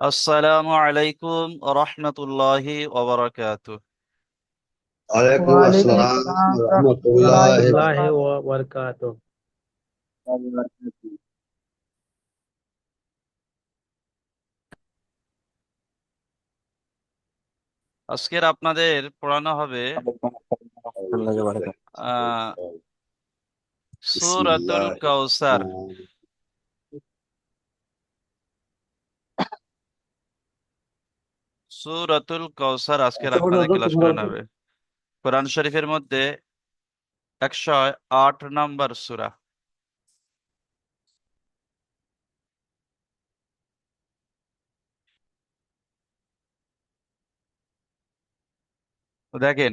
আসসালামু আলাইকুম রহমতুল্লাহি ওয়া বারাকাতুহু। ওয়ালাইকুম ওয়ালাইকুম আসসালাম আসসালাম রহমতুল্লাহ। রহমতুল্লাহি রহমতুল্লাহি বারাকাতুহু। ওয়া বারাকাতুহু। আজকের আপনাদের পড়ানো হবে আহ সূরাতুল বিসমিল্লাহির কাউসার। রহমানির সূরাতুল কাউসার আজকের আপনাদের ক্লাস করানো হবে। কোরআন শরীফের মধ্যে 108 নম্বর সূরা। তো দেখেন,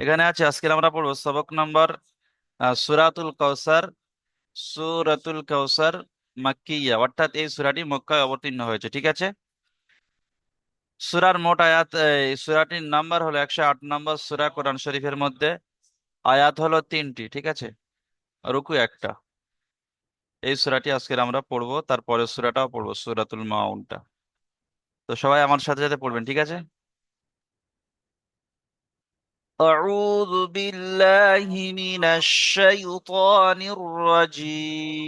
এখানে আছে আজকের আমরা পড়বো সবক নম্বর সূরাতুল কাউসার। সূরাতুল কাউসার মাক্কিয়া, অর্থাৎ এই সূরাটি মক্কায় অবতীর্ণ হয়েছে। ঠিক আছে। সূরার মোট আয়াত, এই সূরাটির নাম্বার হলো 108 নম্বর সূরা কোরআন শরীফের মধ্যে। আয়াত হলো 3টি। ঠিক আছে। রুকু একটা। এই সূরাটি আজকের আমরা পড়বো, তারপরে সূরাটাও পড়বো, সূরাতুল মাউনটা। তো সবাই আমার সাথে সাথে পড়বেন। ঠিক আছে। أعوذ بالله من الشيطان الرجيم.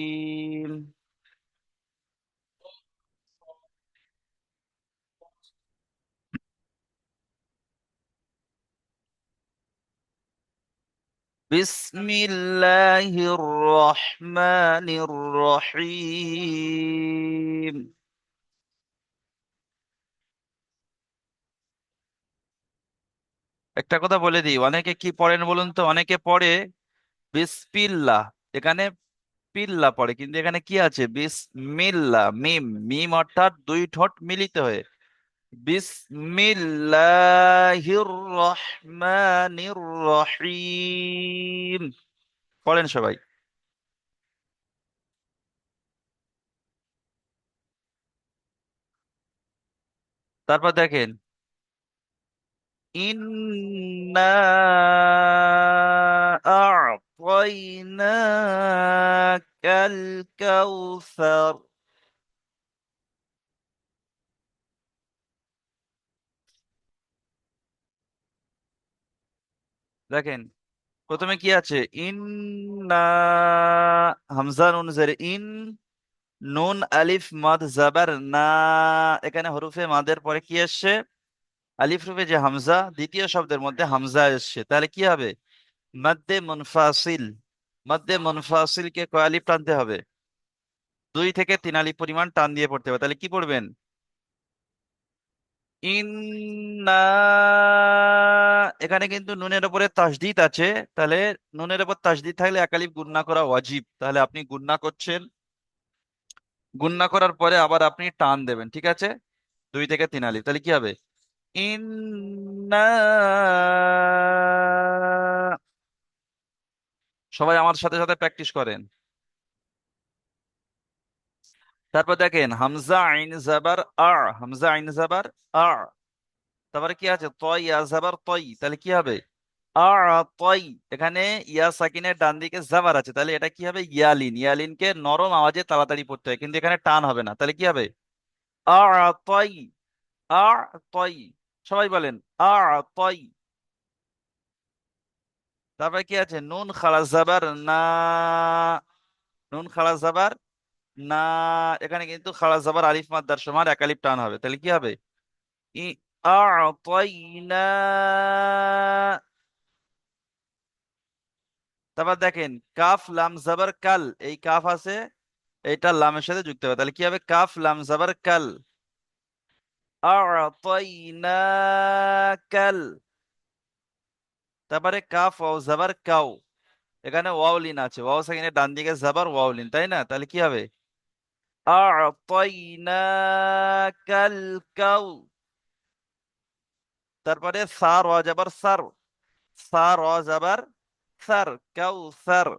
بسم الله الرحمن الرحيم. একটা কথা বলে দিই, অনেকে কি পড়েন বলুন তো? অনেকে পড়ে বিসপিল্লাহ, এখানে পিল্লা পড়ে, কিন্তু এখানে কি আছে? বিসমিল্লাহ, মিম মিম অর্থাৎ দুই ঠোঁট মিলিত হয়ে বিসমিল্লাহির রহমানির রহিম পড়েন সবাই। তারপর দেখেন, ইন্না আ'তাইনাকাল কাউসার। দেখেন, প্রথমে কি আছে? ইন্না, হামজা নুন জের ইন, নুন আলিফ মাদ জাবার না। এখানে হরুফে মাদের পরে কি এসছে? আলিফ রূপে যে হামজা, দ্বিতীয় শব্দের মধ্যে হামজা এসছে, তাহলে কি হবে? মাদ্দে মুনফাসিল। মাদ্দে মুনফাসিল কে কয় আলিফ টানতে হবে? 2 থেকে 3 আলিফ পরিমাণ টান দিয়ে পড়তে হবে। তাহলে কি পড়বেন? ইন্না। এখানে কিন্তু নুনের উপরে তাসদিদ আছে। তাহলে নুনের উপর তাসদিদ থাকলে এক আলিফ গুণনা করা ওয়াজিব। তাহলে আপনি গুণনা করছেন, গুণনা করার পরে আবার আপনি টান দেবেন। ঠিক আছে। 2 থেকে 3 আলিফ, তাহলে কি হবে? ইন্না। সবাই আমার সাথে সাথে প্র্যাকটিস করেন। তারপর দেখেন, হামজা আইন জাবার আর, হামজা আইন জাবার আর। তারপরে কি আছে? তয় ইয়া জাবার তয়, তাহলে কি হবে? আর তয়। এখানে ইয়া সাকিনের ডান দিকে জাবার আছে, তাহলে এটা কি হবে? ইয়ালিন। ইয়ালিনকে নরম আওয়াজে তাড়াতাড়ি পড়তে হয়, কিন্তু এখানে টান হবে না। তাহলে কি হবে? আর তয়, আর তয়। সবাই বলেন আর তয়। তারপরে কি আছে? নুন খালা জাবার না, নুন খালা জাবার না। এখানে কিন্তু খালা জাবার আলিফ মাদ্দার সমান এক আলিফ টান হবে, তাহলে কি হবে? ই আ'তাইনা। তারপর দেখেন, কাফ লাম জাবার কাল, এই কাফ আছে, এটা লামের সাথে যুক্ত হবে, তাহলে কি হবে? কাফ লাম জাবার কাল। আ'তাইনা কাল। তারপরে কাফ ওয়াও জাবার কাউ, এখানে ওয়াউলিন আছে, ওয়াও সাকিনের ডান দিকে জাবার ওয়াউলিন, তাই না? তাহলে কি হবে? আ'তাইনা কাল কাউ। তারপরে সা র জাবার সার, সা র জাবার সার, কাউ সার।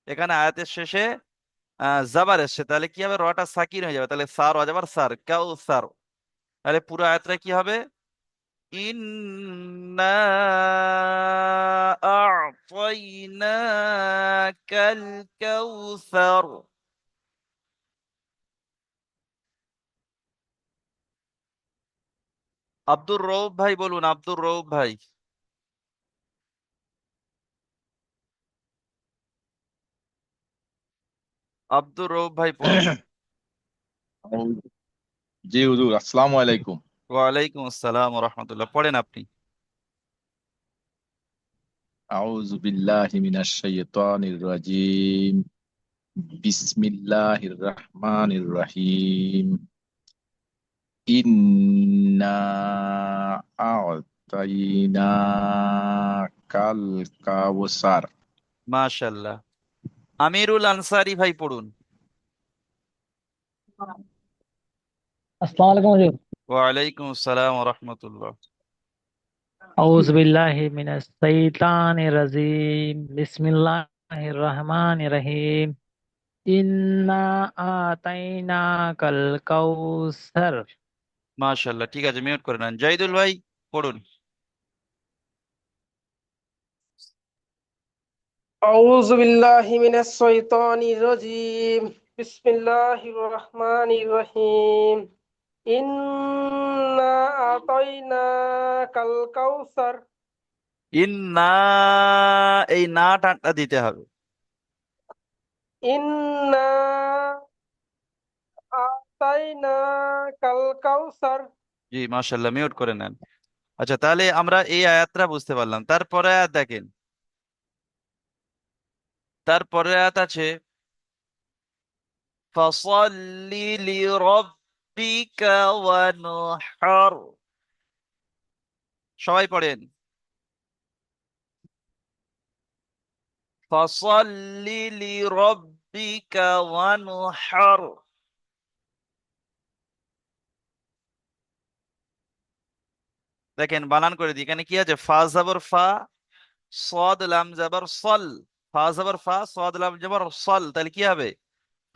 এখানে আয়াতের শেষে জাবার এসছে, তাহলে কি হবে? রটা সাকিন হয়ে যাবে, তাহলে সা র জাবার সার, কাউ সার। তাহলে পুরো আয়াতটা কি হবে? ইন্না الكوثر। আব্দুর রউফ ভাই বলুন, আব্দুর রউফ ভাই। আব্দুর রউফ ভাই পড়ুন। জি হুজুর, আসসালামু আলাইকুম। ওয়ালাইকুম আসসালাম ওয়া রাহমাতুল্লাহ, পড়েন আপনি। আউযু বিল্লাহি মিনাশ শাইতানির রাজিম। বিসমিল্লাহির রহমানির রহিম। ইন্না আ'তাইনাকাল কাউসার। মাশাআল্লাহ। আমিরুল আনসারী ভাই পড়ুন। अस्सलाम वालेकुम हजूर। ওয়ালাইকুম আসসালাম ওয়া রাহমাতুল্লাহ। औज़ु बिल्लाहि मिनश शैतानिर रजीम। बिस्मिल्लाहिर रहमानिर रहीम। इन्ना आतैना कल कौसर। মাশাআল্লাহ, ঠিক আছে, মিউট করে নেন। জাহিদুল ভাই পড়ুন। أعوذ بالله من الشيطان الرجيم. بسم الله الرحمن الرحيم. إنا أعطيناك الكوثر. ইন্না, এই না টানটা দিতে হবে। إنا أعطيناك الكوثر. জি মাশাআল্লাহ, মিউট করে নেন। আচ্ছা, তাহলে আমরা এই আয়াতটা বুঝতে পারলাম। তারপরে আয়াত দেখেন। তারপরে আয়াত আছে ফাসাল্লি লিরাব্বিকা ওয়ানহার। সবাই পড়েন, ফাসাল্লি লিরাব্বিকা ওয়ানহার। দেখেন বানান করে দিই। এখানে কি আছে? ফা জাবর ফা, সদ লাম জাবর সল। ফা জাবর ফা, সদ লাম জাবর সল, তাহলে কি হবে?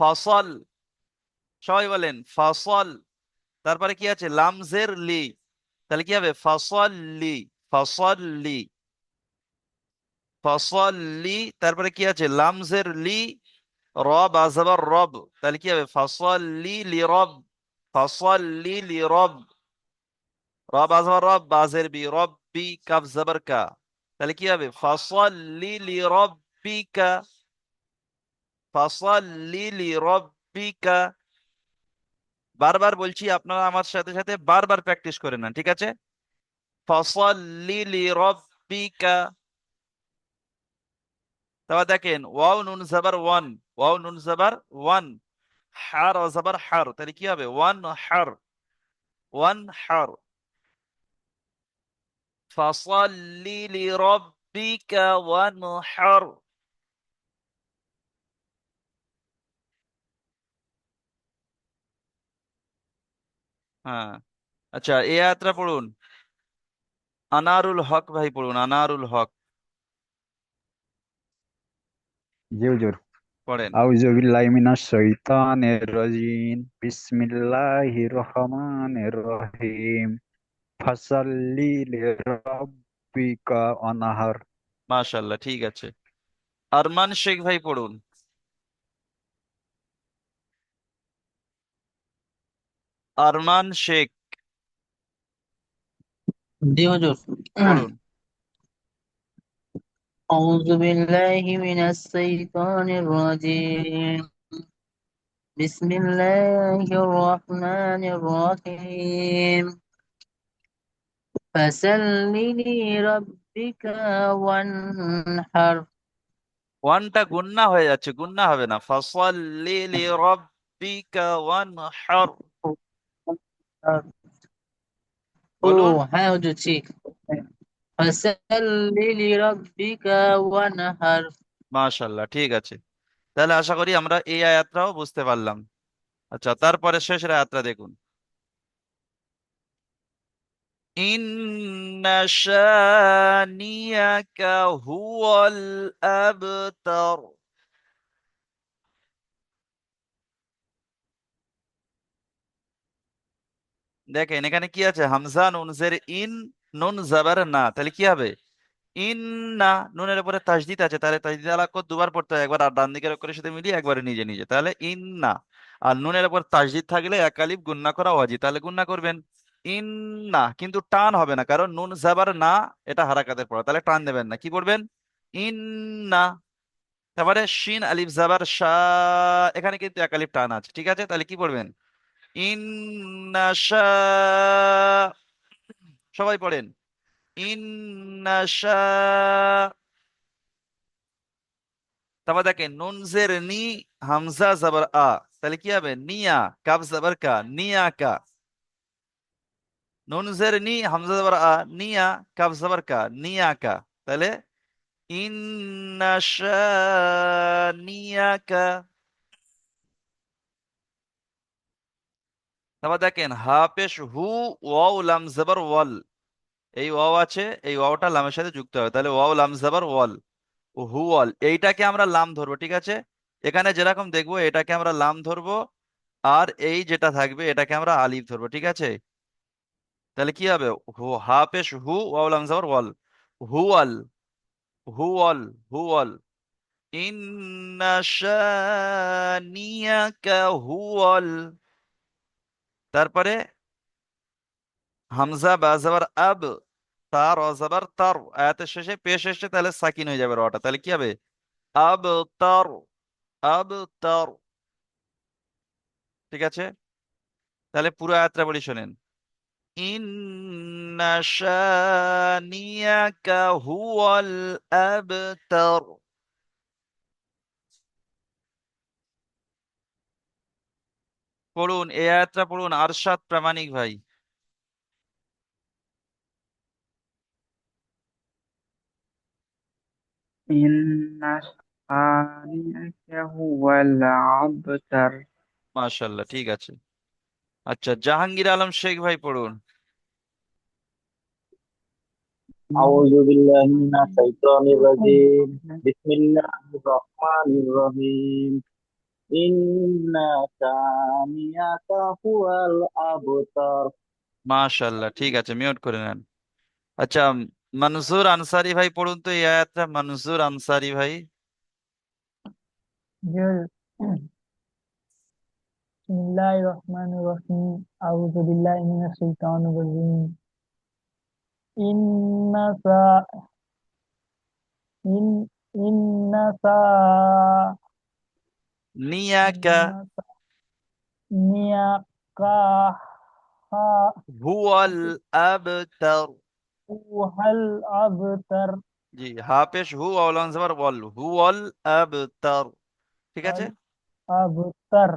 ফসল। সবাই বলেন ফসল। তারপরে কি আছে? লামজের লি, তাহলে কি হবে? ফসল লি, ফসল লি, ফসল লি। তারপরে কি আছে? লামজের লি, রব আজবার রব, তাহলে কি হবে? ফসল লি লি রব, ফসল লি লি রব। রব আজবার রব, বাজের বি, রব বি, কাফ জবর কা, তাহলে কি হবে? ফসল লি লি রব্বিকা, ফসল লি লি রব্বিকা। বারবার বলছি, আপনারা আমার সাথে সাথে বারবার প্র্যাকটিস করে নেন, ঠিক আছে? ফসল্লি লিরাব্বিকা। তারপর দেখেন ওয়াও নুন জাবার ওয়ান, ওয়াও নুন জাবার ওয়ান, হার ও জাবার হার, তাহলে কি হবে? ওয়ান হার, ওয়ান হার। ফসল্লি লিরাব্বিকা ওয়ানহার। হ্যাঁ, আচ্ছা, এই আয়াতটা পড়ুন। আনারুল হক ভাই পড়ুন, আনারুল হক জি হুজুর। পড়েন। আউযু বিল্লাহি মিনাশ শাইতানির রাজিম। বিসমিল্লাহির রহমানির রহিম। ফাসাল্লি লিরাব্বিকা ওয়ানহার। মাশাআল্লাহ, ঠিক আছে। আরমান শেখ ভাই পড়ুন। আরমান শেখ জি হুজুর। পড়ুন। أعوذ بالله من الشيطان الرجيم. بسم الله الرحمن الرحيم. فسل لربك وانحر. ওয়ানটা গুন্না হয়ে যাচ্ছে, গুন্না হবে না। ফাসাল্লি লিরাব্বিকা ওয়ানহার। ও বলুন। হ্যাঁ হুজুর, ঠিক। فسل لربك وانحر. মাশাআল্লাহ, ঠিক আছে। তাহলে আশা করি আমরা এই আয়াতটাও বুঝতে পারলাম। আচ্ছা, তারপরে শেষের আয়াতটা দেখুন। ইন্না শানিয়াকা হুয়াল আবতার। দেখেন এখানে কি আছে? হামজা নুন জের ইন, নুন জাবার না, তাহলে কি হবে? ইন্না, নুনের উপরে তাসদিদ আছে, তাহলে তাসদিদ আলা কর দুবার পড়তে হয়, একবার আর ডান দিকের অক্ষরের সাথে মিলিয়ে একবারে নিজে নিজে, তাহলে ইন্না। আর নুনের উপর তাসদিদ থাকলে এক আলিফ গুন্না করা ওয়াজিব, তাহলে গুন্না করবেন ইন্না, কিন্তু টান হবে না, কারণ নুন জাবার না, এটা হারাকাতের পড়া, তাহলে টান দেবেন না, কি পড়বেন ইন্না। তারপরে শিন আলিফ জাবার শাহ, এখানে কিন্তু এক আলিফ টান আছে, ঠিক আছে, তাহলে কি পড়বেন ইন্না শাহ, সবাই পড়েন ইন্না শাহ। তারপর দেখেন নুন জের নি, হামজা জবর আ, তাহলে কি হবে নিয়া, কাব জবর কা, নিয়া কা। নুন জের নি, হামজা জবর আ, নিয়া, কাব জবর কা, নিয়া কা। তাহলে ইন্না শানিয়াকা। তারপর দেখেন হা পেশ হু, ওয়াও লাম জবর ওয়াল, এই ওয়াও আছে, এই ওয়াওটা লামের সাথে যুক্ত হবে, তাহলে ওয়াও লাম জবর ওয়াল, হুয়াল, এইটাকে আমরা লাম ধরবো, ঠিক আছে, এখানে যেরকম দেখবো এটাকে আমরা লাম ধরবো, আর এই যেটা থাকবে এটাকে আমরা আলিফ ধরবো, ঠিক আছে। তাহলে কি হবে হা পেশ হু, ওয়াও লাম জবর ওয়াল, হুয়াল, হুয়াল, হুয়াল। ইন্না শানিয়াকা হুয়াল। তারপরে হামজা বা জবর আব, তার র জবর তার, আয়াতের শেষে পেশ এসে তাহলে সাকিন হয়ে যাবে রটা, তাহলে কি হবে আব তার, আব তার, ঠিক আছে। তাহলে পুরো আয়াতটা বলি শোনেন, ইন্না শানিয়াকা হুয়াল আবতার। পড়ুন এই আয়াতটা পড়ুন আরশাদ প্রামাণিক ভাই। ইন্না শানিআকা হুয়াল আবতার। মাশাআল্লাহ, ঠিক আছে। আচ্ছা, জাহাঙ্গীর আলম শেখ ভাই পড়ুন। أعوذ بالله من الشيطان الرجيم بسم الله الرحمن الرحيم إن شانئك هو الأبتر মাশাআল্লাহ, ঠিক আছে, মিউট করে নেন। আচ্ছা, মনসুর আনসারি ভাই পড়ুন তো এই আয়াতটা, মনসুর আনসারি ভাই। বিসমিল্লাহির রহমানির রহিম। আউযু বিল্লাহি মিনাশ শাইতানির রাজিম। ইন্না সা ইন ইন্না সা নিয়াকা ইন্না সানিয়াকা হা হুয়াল আবতার। উহাল আবতার। জি, হাফেশ হু আওলান জবর ওয়াল, হুয়াল আবতার, ঠিক আছে। আল আবতার।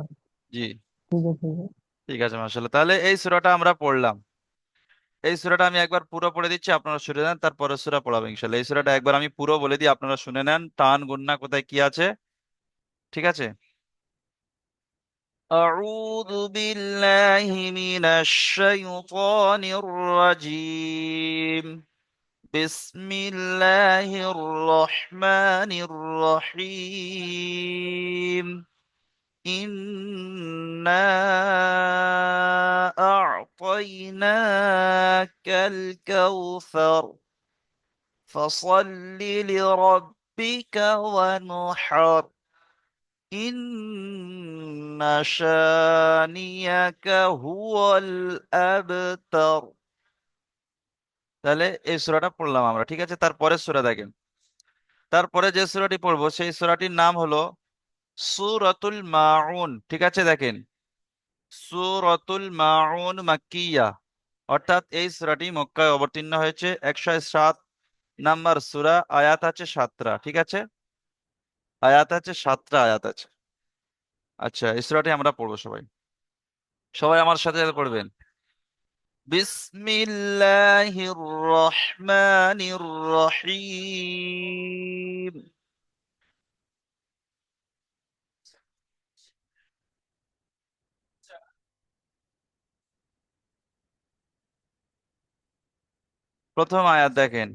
জি, ঠিক আছে, ঠিক আছে। ঠিক আছে, মাশাআল্লাহ। তাহলে এই সূরাটা আমরা পড়লাম, এই সূরাটা আমি একবার পুরো পড়ে দিচ্ছি, আপনারা শুনে নেন, তারপরে সূরা পড়াবো ইনশাআল্লাহ। এই সূরাটা একবার আমি পুরো বলে দিই, আপনারা শুনে নেন, টান গুন্না কোথায় কি আছে, ঠিক আছে। أعوذ بالله من الشيطان الرجيم. بسم الله الرحمن الرحيم. إنا أعطيناك الكوثر فصل لربك وانحر إن شانئك هو الأبتر। তাহলে এই সূরাটা পড়লাম আমরা, ঠিক আছে। তারপরে সূরা দেখেন, তারপরে যে সূরাটি পড়বো সেই সূরাটির নাম হলো সূরাতুল মাউন, ঠিক আছে। দেখেন সূরাতুল মাউন মাক্কিয়া, অর্থাৎ এই সূরাটি মক্কায় অবতীর্ণ হয়েছে, 107 নাম্বার সূরা, আয়াত আছে 7টা, ঠিক আছে, আয়াত আছে 7টা আয়াত আছে। আচ্ছা, এই সূরাটি আমরা পড়বো সবাই, সবাই আমার সাথে সাথে পড়বেন। বিসমিল্লাহির রহমানির রহিম। প্রথম আয়াত দেখেন,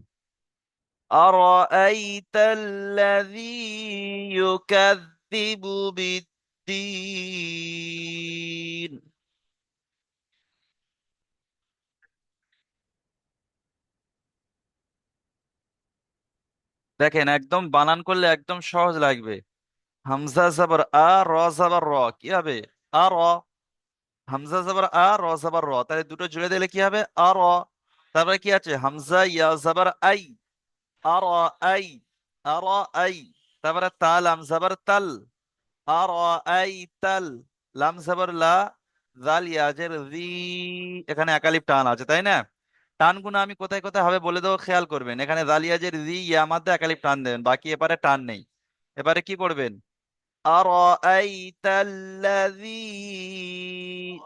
أرأيت الذي يكذب بالدين। দেখেন একদম বানান করলে একদম সহজ লাগবে। হামজা জবর আ, র জবর র, কি হবে? আর। হামজা জবর আ, র জবর র, তাহলে দুটো জুড়ে দিলে কি হবে? আর। তারপরে কি আছে? হামজা ইয়া জবর আই, আর আই, আর আই। তারপরে তা লাম জবর তাল, আর আই তাল। লাম জবর লা, জাল ইয়াজের জি। এখানে একালিপ টান আছে তাই না? টানগুলো আমি কোথায় কোথায় হবে বলে দেবো, খেয়াল করবেন। এখানে জাল ইয়াজের জি, ইয়া মধ্যে একালিপ টান দেবেন, বাকি এবারে টান নেই। এবারে কি পড়বেন? أرأيت الذي,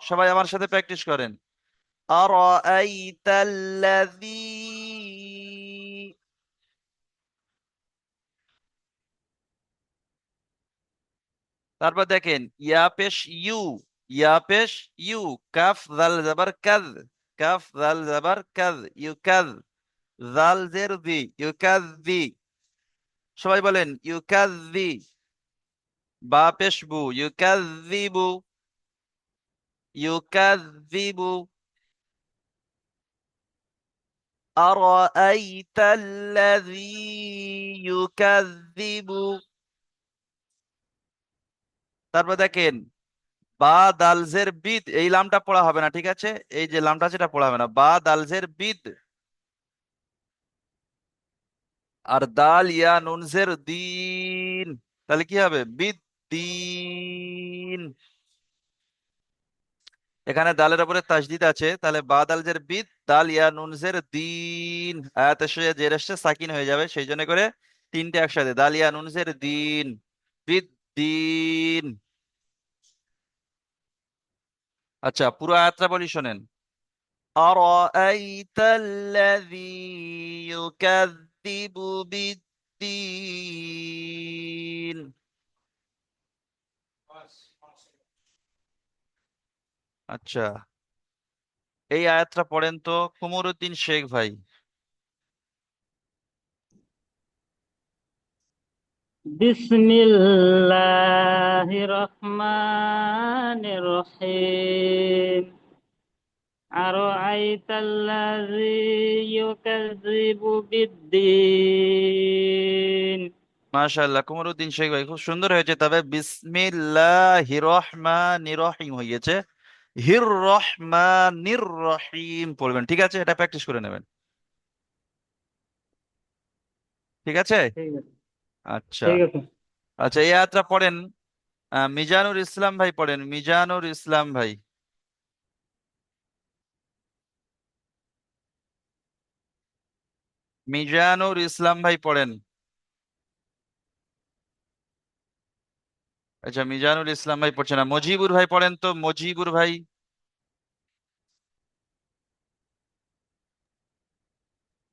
সবাই আমার সাথে প্র্যাকটিস করেন। أرأيت الذي। তারপর দেখেন ইয়া পেশ ইউ, ইয়া পেশ ইউ, কাফ জাল জাবার কাজ, কাফ জাল জাবার কাজ, ইউ কাজ। জাল জের দি, ইউ কাজ দি। সবাই বলেন ইউ কাজ দি। বা পেশ বু, ইউ কাজ দিবু, ইউ কাজ দিবু। أرأيت الذي يكذب। তারপর দেখেন বা দালজের বিদ, এই লামটা পড়া হবে না, ঠিক আছে? এই যে লামটা আছে এটা পড়া হবে না, বা দালজের বিদ। আর দাল ইয়া নুনজের দিন, তাহলে কি হবে? বিদ দিন। এখানে দালের উপরে তাসদিদ আছে, তাহলে বা দালজের বিদ, দাল ইয়া নুনজের দিন। আয়াতের সাথে জের আসছে সাকিন হয়ে যাবে, সেই জন্য করে তিনটে একসাথে, দাল ইয়া নুনজের দিন, বিদ দিন। আচ্ছা পুরো আয়াতটা বলি শোনেন। أرأيت الذي يكذب بالدين। আচ্ছা এই আয়াতটা পড়েন তো কুমরুদ্দিন শেখ ভাই। বিসমিল্লাহির রহমানির রহিম আরাআইতাল্লাযী ইউকাযযিবু বিদ্দীন। মাশাআল্লাহ কুমরুদ্দিন শেখ ভাই খুব সুন্দর হয়েছে, তবে বিসমিল্লাহির রহমানির রহিম হয়ে গেছে, হির রহমানির রহিম পড়বেন, ঠিক আছে? এটা প্র্যাকটিস করে নেবেন, ঠিক আছে? ঠিক আছে, আচ্ছা। ঠিক আছে। আচ্ছা এই আয়াতটা পড়েন, মিজানুর ইসলাম ভাই পড়েন, মিজানুর ইসলাম ভাই। মিজানুর ইসলাম ভাই পড়েন। আচ্ছা মিজানুল ইসলাম ভাই পড়ছে না, মজিবুর ভাই পড়েন তো, মজিবুর ভাই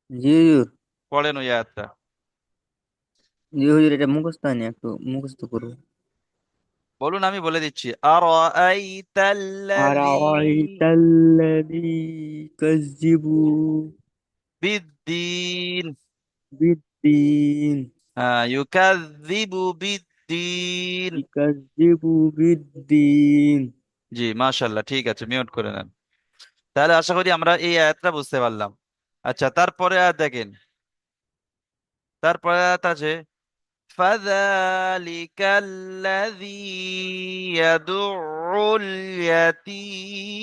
জি হুজুর। পড়েন ওই আয়াতটা। জি হুজুর, এটা মুখস্থ নেই, একটু মুখস্থ করবো। বলুন আমি বলে দিচ্ছি। আর আরাআইতাল্লাযী ইউকাযযিবু বিদ্দিন। বিদ্দীন। হ্যাঁ ইউকাযযিবু বিদ্দিন। ইউকাযযিবু বিদ্দীন। জি মাশাআল্লাহ, ঠিক আছে, মিউট করে নেন। তাহলে আশা করি আমরা এই আয়াতটা বুঝতে পারলাম। আচ্ছা তারপরে আয়াত দেখেন, তারপরে আয়াত আছে فذلك الذي يدع اليتيم।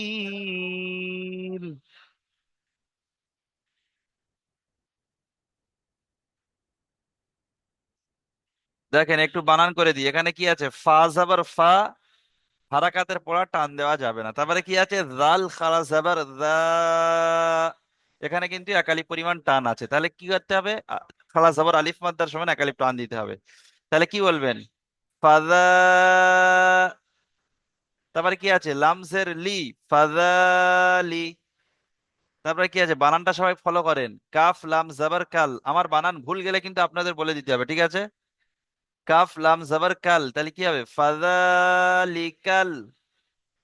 দেখেন একটু বানান করে দিই, এখানে কি আছে? ফা জাবার ফা, হারাকাতের পড়া টান দেওয়া যাবে না। তারপরে কি আছে? জাল খারা জাবার দা, এখানে কিন্তু একালিপ পরিমাণ টান আছে, তাহলে কি করতে হবে? খালা জাবার আলিফ মাদ্দার সময় একালিপ টান দিতে হবে। তাহলে কি বলবেন? ফাদা। তারপরে কি আছে? লামজের লি, ফাদালি। তারপরে কি আছে? বানানটা সবাই ফলো করেন, কাফ লাম জাবার কাল। আমার বানান ভুল গেলে কিন্তু আপনাদের বলে দিতে হবে, ঠিক আছে? কাফ লাম জাবার কাল, তাহলে কি হবে? ফাদালিকাল।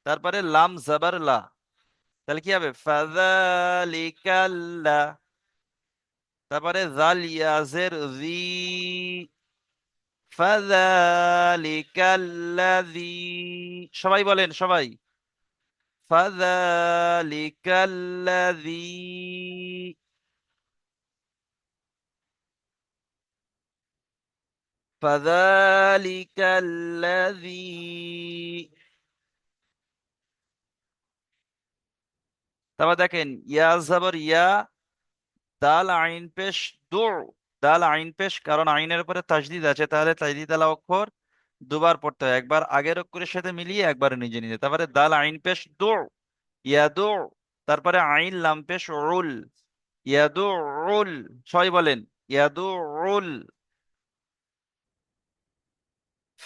তারপরে লাম জাবার লা, তাহলে কি হবে? ফাযালিকাল্লা। তারপরে জাল ইয়াজের জি, ফাযালিকাল্লাযী। সবাই বলেন সবাই, ফাযালিকাল্লাযী। ফাযালিকাল্লাযী, তারপর দেখেন ইয়া জবর ইয়া, দাল আইন পেশ দু, দাল আইন পেশ, কারণ আইনের উপরে তাজদিদ আছে, তাহলে তাজদিদ আলা অক্ষর দুবার পড়তে হয়, একবার আগের অক্ষরের সাথে মিলিয়ে একবার নিজে নিজে। তারপরে দাল আইন পেশ দু, ইয়াদু, তারপরে আইন লাম পেশ উল, ইয়াদু উল, সবাই বলেন ইয়াদু উল।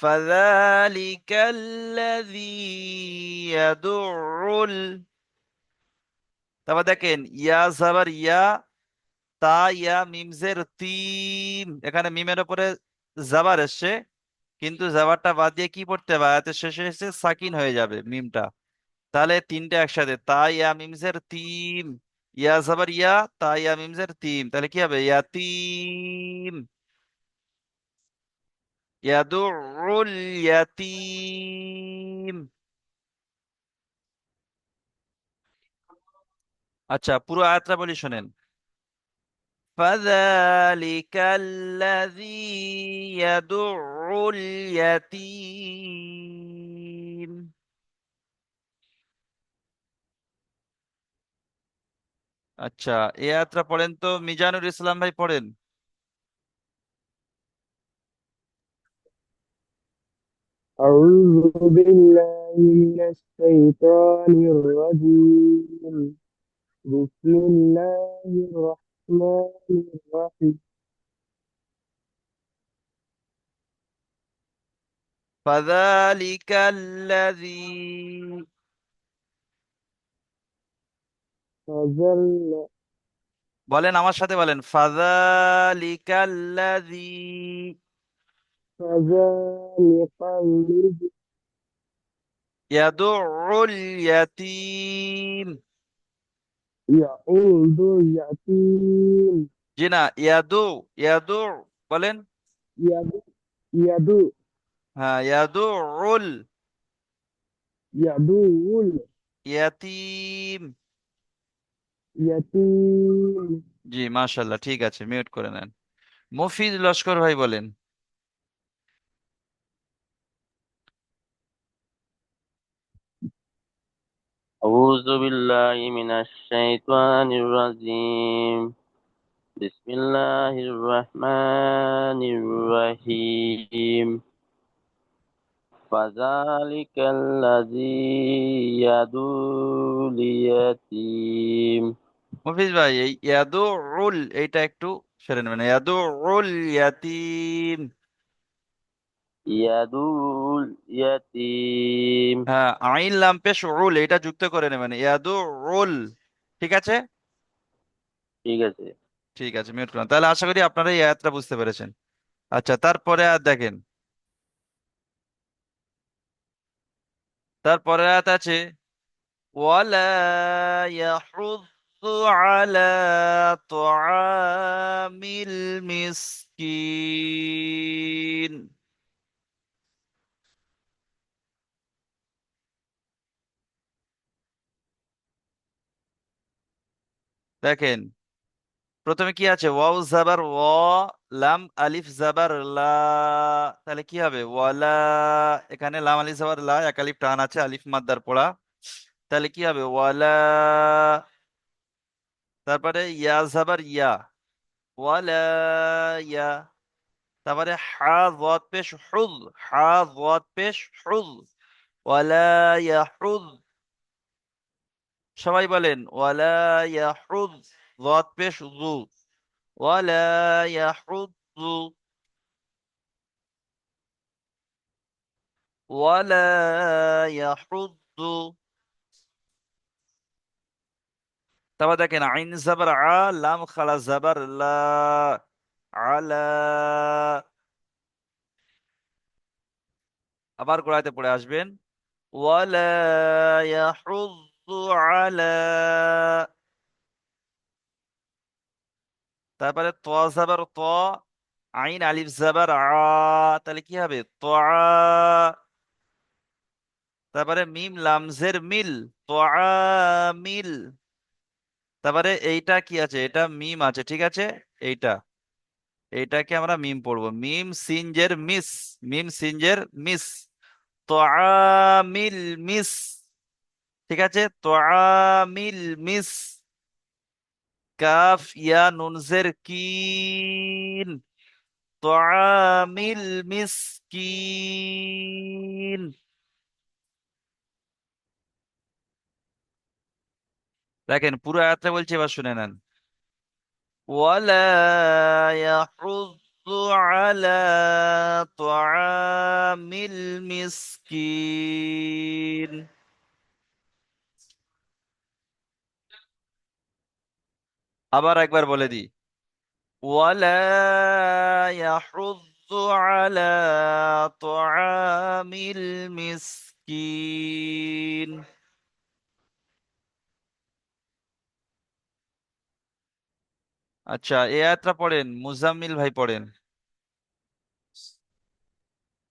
ফাযালিকাল্লাযী ইয়াদুল, তারপর দেখেন ইয়া জাবার ইয়া, তা ইয়া মিমজের তিম, এখানে মিমের উপরে জাবার এসছে, কিন্তু জাবারটা বাদ দিয়ে কি পড়তে হবে, আয়াতের শেষে এসে সাকিন হয়ে যাবে মিমটা, তাহলে তিনটা একসাথে, তা ইয়া মিমজের তিম, ইয়া জাবার ইয়া, তা ইয়া মিমজের তিম, তাহলে কি হবে ইয়াতিম, ইয়াদুল ইয়াতিম। আচ্ছা, পুরো আয়াতটা বলি শোনেন। فذلك الذي يدع اليتيم। আচ্ছা, এই আয়াতটা পড়েন তো, মিজানুর ইসলাম ভাই পড়েন। أعوذ بالله من الشيطان الرجيم بسم الله الرحمن الرحيم فذلك الذي، فظل বলেন আমার সাথে বলেন, فذلك الذي فذلك الذي يدع اليتيم। يعود اليتيم জি না, ইয়াদু, ইয়াদু বলেন। يدعو يدعو হ্যাঁ, ইয়াদুল يدعو ইয়াতিম। اليتيم জি, মাশাল্লাহ, ঠিক আছে, মিউট করে নেন। মফিজ লস্কর ভাই বলেন। أعوذ بالله من الشيطان الرجيم بسم الله الرحمن الرحيم فذلك الذي يدعو اليتيم মফিজ ভাই, এই ইয়াদুল এইটা একটু সেরে নেবেন, ইয়াদুল ইয়াতিম। يدعو اليتيم হ্যাঁ, আইন লাম পেশ উল, এটা যুক্ত করে নেবেন, ইয়াদুল। ঠিক আছে, ঠিক আছে। ঠিক আছে, মিউট করুন। তাহলে আশা করি আপনারা এই আয়াতটা বুঝতে পেরেছেন। আচ্ছা, তারপরে আর দেখেন, তারপরে আয়াত আছে ওয়ালা ইয়াহুযু আলা তুআমিল মিসকিন। দেখেন, প্রথমে কি আছে, ওয়াও জাবার ও, লাম আলিফ জাবার লা, তাহলে কি হবে ওয়ালা, এখানে লাম আলিফ জাবার লা, এক আলিফ টান আছে, আলিফ মাদ্দার পড়া, তাহলে কি হবে ওয়ালা। তারপরে ইয়া জাবার ইয়া, ওয়ালা ইয়া, তারপরে হা যদ পেশ হুজ, হা যদ পেশ হুজ, ওয়ালা ইয়াহুজ, সবাই বলেন ওয়ালা ইয়াহুজ, যদ পেশ যু, ওয়ালা ইয়াহুজ, ওয়ালা ইয়াহুজ। তারপর দেখেন আইন জাবার আ, লাম খালা জাবার লা, আলা, আবার গোড়াতে পড়ে আসবেন, ওয়ালা ইয়াহুজ্জু আলা, তারপরে ত জাবার ত, আইন আলিফ জাবার আ, তাহলে কি হবে ত আ, তারপরে মিম লামজের মিল, ত আ মিল, তারপরে এইটা কি আছে, এটা মিম আছে, ঠিক আছে, এইটা এটাকে আমরা মিম পড়বো, মিম সিনজের মিস, মিম সিনজের মিস, তোয়ামিল মিস। ঠিক আছে, তোয়ামিল মিস। কাফ ইয়া নুনজের কিন, তোয়ামিল মিসকিন। দেখেন পুরো আয়াতটা বলছি, এবার শুনে নেন। ولا يحض على طعام المسكين। আবার একবার বলে দিই, ولا يحض على طعام المسكين। আচ্ছা, এই আয়াতটা পড়েন, মুজাম্মিল ভাই পড়েন।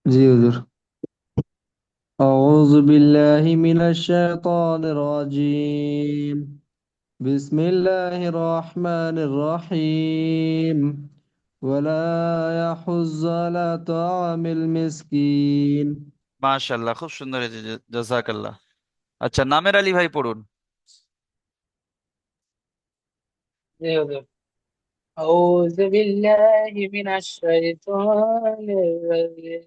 জি হুজুর। أعوذ بالله من الشيطان الرجيم. بسم الله الرحمن الرحيم. ولا يحز على طعام المسكين. মাশাআল্লাহ, খুব সুন্দর হয়েছে, জাযাকাল্লাহ। আচ্ছা, নামের আলী ভাই পড়ুন। জি হুজুর। أعوذ بالله من الشيطان الرجيم.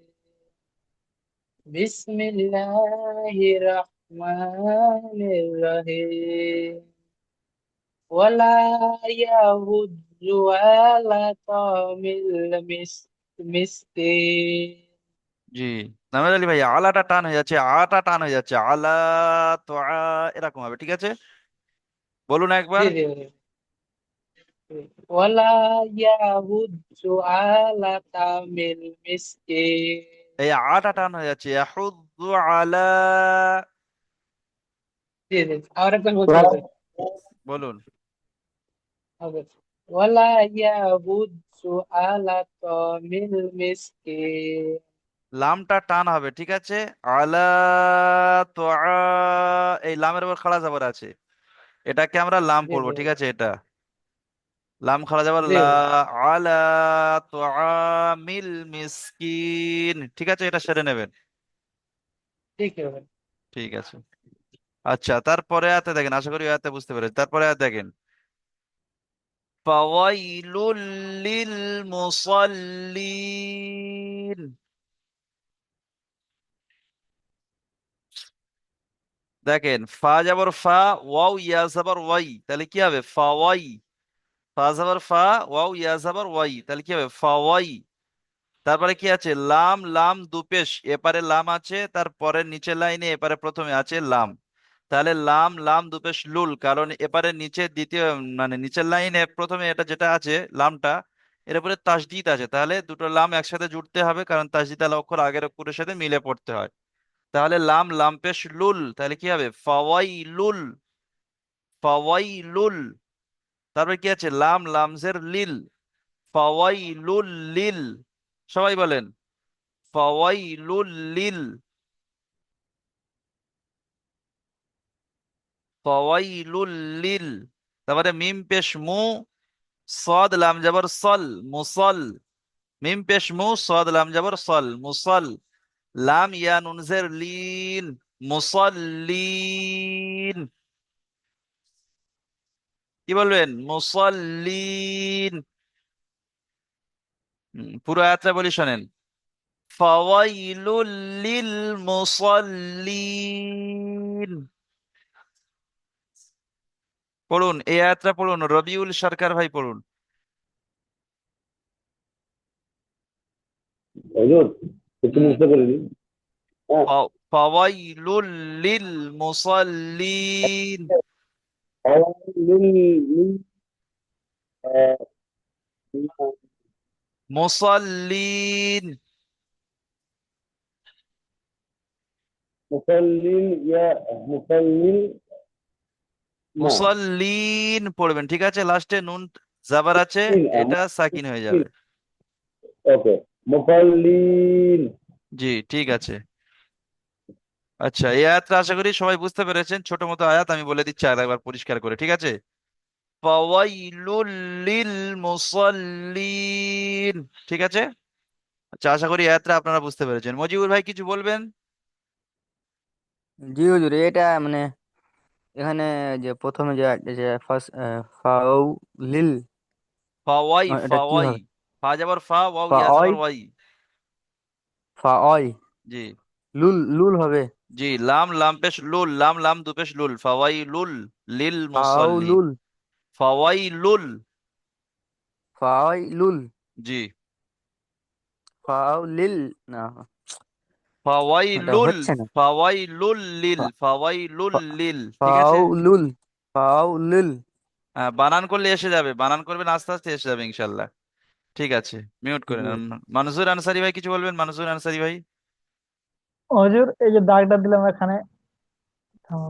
بسم الله الرحمن الرحيم. ولا يهج على طعام المسكين. জি, নামের আলী ভাই, আলাটা টান হয়ে যাচ্ছে, আটা টান হয়ে যাচ্ছে, আলা তো এরকম হবে, ঠিক আছে? বলুন একবার। জি জি হুজুর। ولا يهج على طعام المسكين. এই আটা টান হয়ে যাচ্ছে, ইয়াহুদ্দু আলা। জি জি, আর একবার বলতে হবে। বলুন। হবে। ولا يهج على طعام المسكين. লামটা টান হবে, ঠিক আছে? আলা তো এই লামের উপর খাড়া জবর আছে, এটাকে আমরা লাম জি পড়বো, জি ঠিক আছে? এটা লাম খাড়া জবর জি লা। হুজুর। আলা তো মিল মিসকিন, ঠিক আছে? এটা সেরে নেবেন। ঠিক আছে। ঠিক আছে। আচ্ছা, তারপরে আয়াতে দেখেন, আশা করি আয়াতে বুঝতে পেরেছেন। তারপরে আয়াত দেখেন, ফাওয়াইলুল লিল মুসাল্লিন। দেখেন, ফা যাবর ফা, ওয়াও ইয়া যাবর ওয়াই, তাহলে কি হবে? ফাওয়াই। ফা যাবর ফা, ওয়াও ইয়া যাবর ওয়াই, তাহলে কি হবে? ফাওয়াই। তারপরে কি আছে? লাম, লাম দুপেশ, এপারে লাম আছে, তারপরে নিচের লাইনে এপারে প্রথমে আছে লাম। তাহলে লাম, লাম দুপেশ লুল, কারণ এপারে নিচে দ্বিতীয়, মানে নিচের লাইনে প্রথমে এটা যেটা আছে লামটা, এর উপরে তাসদিদ আছে, তাহলে দুটো লাম একসাথে জুড়তে হবে, কারণ তাসদিদ আলা অক্ষর আগের অক্ষরের সাথে মিলে পড়তে হয়। তাহলে লাম, লাম পেশ লুল, তাহলে কি হবে? ফাওয়াই লুল, ফাওয়াই লুল। তারপরে কি আছে? লাম, লামজের লিল, ফাওয়াই লুল লিল। সবাই বলেন, ফাওয়াই লুল লিল, ফাওয়াই লুল লিল। তারপরে মিম পেশ মু, সদ লাম জবর সল, মুসল। মিম পেশ মু, সদ লাম জবর সল, মুসল। লাম ইয়া নুনজের লিন, মুসল্লিন। কি বলবেন? মুসল্লিন। পুরো আয়াতটা বলি, শোনেন। ফাওয়াইলুল লিল মুসল্লিন। পড়ুন, এই আয়াতটা পড়ুন, রবিউল সরকার ভাই পড়ুন। হুজুর একটু হুম। বুঝতে পারিনি। হ্যাঁ, ফাওয়াইলুল লিল মুসল্লিন। লিল আহ, মুসল্লিন। মুসাল্লিল ইয়া মুসাল্লিল না মুসল্লিন পড়বেন, ঠিক আছে? লাস্টে নুন জাবার আছে, এটা সাকিন হয়ে যাবে। ওকে, মুসাল্লিল। জি, ঠিক আছে। আচ্ছা, এই আয়াতটা আশা করি সবাই বুঝতে পেরেছেন, ছোট মতো আয়াত, আমি বলে দিচ্ছি আর একবার পরিষ্কার করে, ঠিক আছে? ফাওয়াইলুল লিল মুসাল্লিন। ঠিক আছে। আচ্ছা, আশা করি আয়াতটা আপনারা বুঝতে পেরেছেন। মজিবুর ভাই কিছু বলবেন? জি হুজুর, এটা মানে এখানে যে প্রথমে যে যে ফার্স্ট ফাউ লিল, ফাওয়াই, এটা কি ফাওয়াই, হবে? ফা যাবার ফা, ওয়াও ফা ইয়া অয়, যাবার ওয়াই। ফা অয়, জি লুল লুল হবে। জি, লাম লাম পেশ লুল, লাম লাম দু পেশ লুল, ফাওয়াইলুল লিল ফাউ মুসাল্লিন। লুল, ফাওয়াইলুল। ফাই লুল, জি, ফাউ লিল, না এটা ফাওয়াইলুল, হচ্ছে না। ফাওয়াইলুল লিল, ফাওয়াইলুল লিল। ঠিক আছে। ফাউ লুল, ফাউ লিল। হ্যাঁ, বানান করলে এসে যাবে, বানান করবেন আস্তে আস্তে এসে যাবে ইনশাল্লাহ। ঠিক আছে, মিউট করে নেন। মানুজুর আনসারি ভাই কিছু বলবেন? মানুজুর আনসারি ভাই। হুজুর এই যে দাগটা দিলাম এখানে, থামো।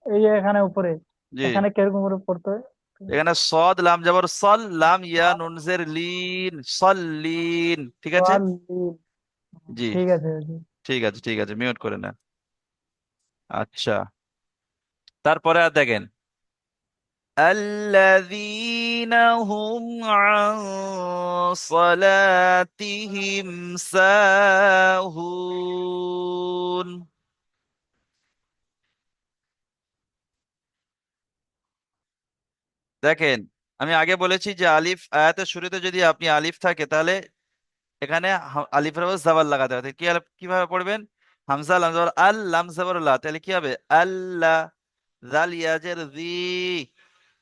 এই যে এখানে উপরে, জি, এখানে কিরকম করে পড়তে হয়? এখানে সদ লাম যাবর সল, লাম ইয়া নুনজের লিন, সল্লিন। ঠিক আছে। ওয়ালিল। জি, ঠিক আছে হুজুর। ঠিক আছে, ঠিক আছে, মিউট করে নেন। আচ্ছা, তারপরে আর দেখেন, الذين هم عن صلاتهم ساهون। দেখেন, আমি আগে বলেছি যে আলিফ আয়াতের শুরুতে যদি আপনি আলিফ থাকে তাহলে এখানে আলিফের উপর জাবার লাগাতে হবে। কি কিভাবে পড়বেন? হামজা লাম জবর আল, লাম জবর লা, তাহলে কি হবে? আল্লাহ, জাল ইয়াজের জি,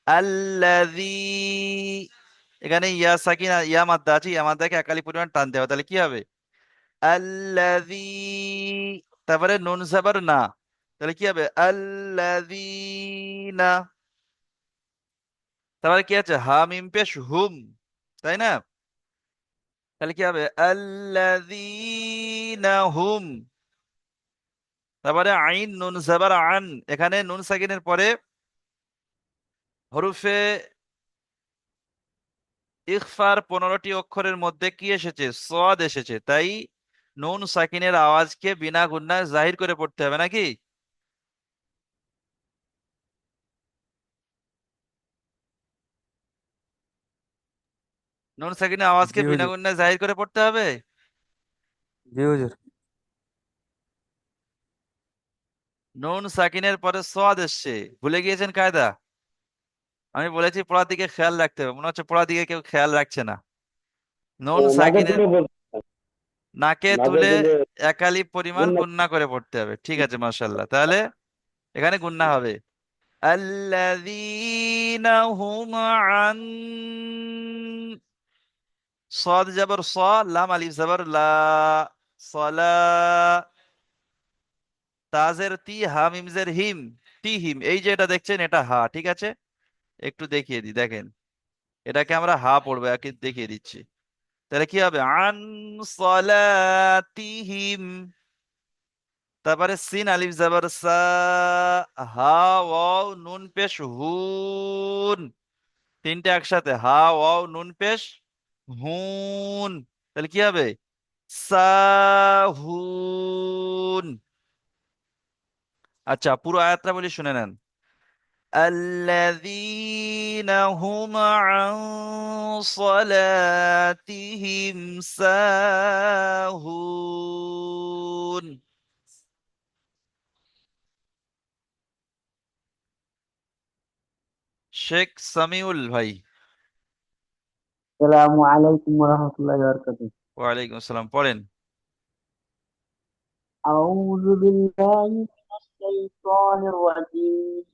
আল্লাযী। এখানে ইয়া সাকিনা, ইয়া মাদ্দা আছে, ইয়া মাদ্দাকে একালি পরিমাণ টানতে হবে, তাহলে কি হবে? আল্লাযী। তারপরে নুন জবর না, তাহলে কি হবে? আল্লাযীনা। তারপরে কি আছে? হা মিম পেশ হুম, তাই না? তাহলে কি হবে? আল্লাযীনা হুম। তারপরে আইন নুন জবর আন, এখানে নুন সাকিনের পরে হরফে ইখফার 15টি অক্ষরের মধ্যে কি এসেছে? সদ এসেছে, তাই নুন সাকিনের আওয়াজকে বিনা গুণায় জাহির করে পড়তে হবে নাকি? নুন সাকিনের আওয়াজকে জি বিনা হুজুর, গুণায় জাহির করে পড়তে হবে। জি হুজুর। নুন সাকিনের পরে সদ এসছে, ভুলে গিয়েছেন কায়দা? আমি বলেছি পড়ার দিকে খেয়াল রাখতে হবে, মনে হচ্ছে পড়ার দিকে কেউ খেয়াল রাখছে না। নুন নাকে সাকিনের তুলে বলতে, নাকে নাকে তুলে তুলে একালি পরিমাণ গুণনা। গুণনা করে পড়তে হবে। ঠিক আছে, মাশাআল্লাহ। তাহলে এখানে গুণনা হবে الذين هم عن صاد জবর স, লাম আলিফ জবর লা, সলা, তাজের তি, হা মিমজের হিম, তি হিম। এই যে এটা দেখছেন, এটা হা। ঠিক আছে, একটু দেখিয়ে দিই, দেখেন এটাকে আমরা হা পড়বো, একে দেখিয়ে দিচ্ছি। তাহলে কি হবে? আন সলাতিহিম। তারপরে সিন আলিফ জবর সা, হা ওয়াও নুন পেশ হুন, তিনটে একসাথে, হা ওয়াও নুন পেশ হুন। তাহলে কি হবে? সাহুন। আচ্ছা, পুরো আয়াতটা বলি, শুনে নেন। الذين هم عن صلاتهم ساهون। শেখ সামিউল ভাই। আসসালামু আলাইকুম ওয়া রাহমাতুল্লাহি ওয়া বারাকাতুহু। ওয়ালাইকুম আসসালাম, পড়েন। আউযু বিল্লাহি মিনাশ শাইতানির রাজীম।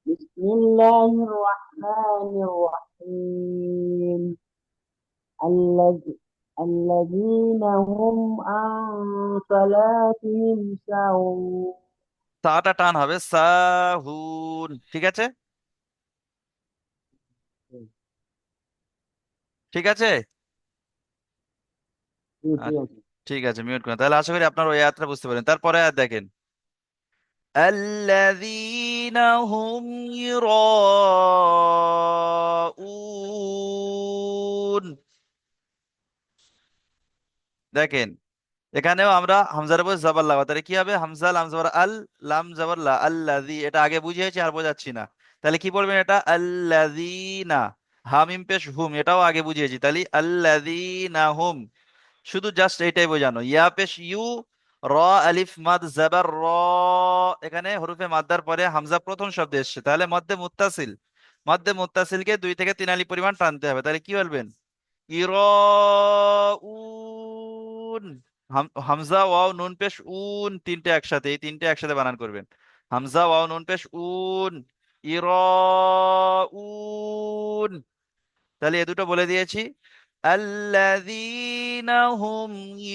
বিসমিল্লাহির রাহমানির রাহিম। الذي الذين هم عن صلاتهم ساهون. সাটা টান হবে, সাহুন। ঠিক আছে, ঠিক আছে। ঠিক আচ্ছা, আছে। ঠিক আছে, মিউট করেন। তাহলে আশা করি আপনার ওই আয়াতটা বুঝতে পারেন। তারপরে আয়াত দেখেন, الذين هم يراءون। দেখেন, এখানেও আমরা হামজার উপর জবর লাগাবো, তাহলে কি হবে? হামজা লাম জবর আল, লাম জবর লা, আল্লাযী। এটা আগে বুঝিয়েছি, আর বোঝাচ্ছি না। তাহলে কি বলবেন এটা? আল্লাযীনা। হামিম পেশ হুম, এটাও আগে বুঝিয়েছি। তাহলে আল্লাযীনা হুম, শুধু জাস্ট এইটাই বোঝানো। ইয়া পেশ ইউ, র আলিফ মাদ জাবার র, এখানে হরফে মাদ্দার পরে হামজা প্রথম শব্দে এসছে, তাহলে মধ্যে মুত্তাসিল। মধ্যে মুত্তাসিলকে 2 থেকে 3 আলিফ পরিমাণ টানতে হবে। তাহলে কি বলবেন? ইরাউন। হামজা ওয়াও নুন পেশ উন, তিনটে একসাথে, এই তিনটে একসাথে বানান করবেন। হামজা ওয়াও নুন পেশ উন, ইরাউন। তাহলে এ দুটো বলে দিয়েছি। আল্লাযীনা হুম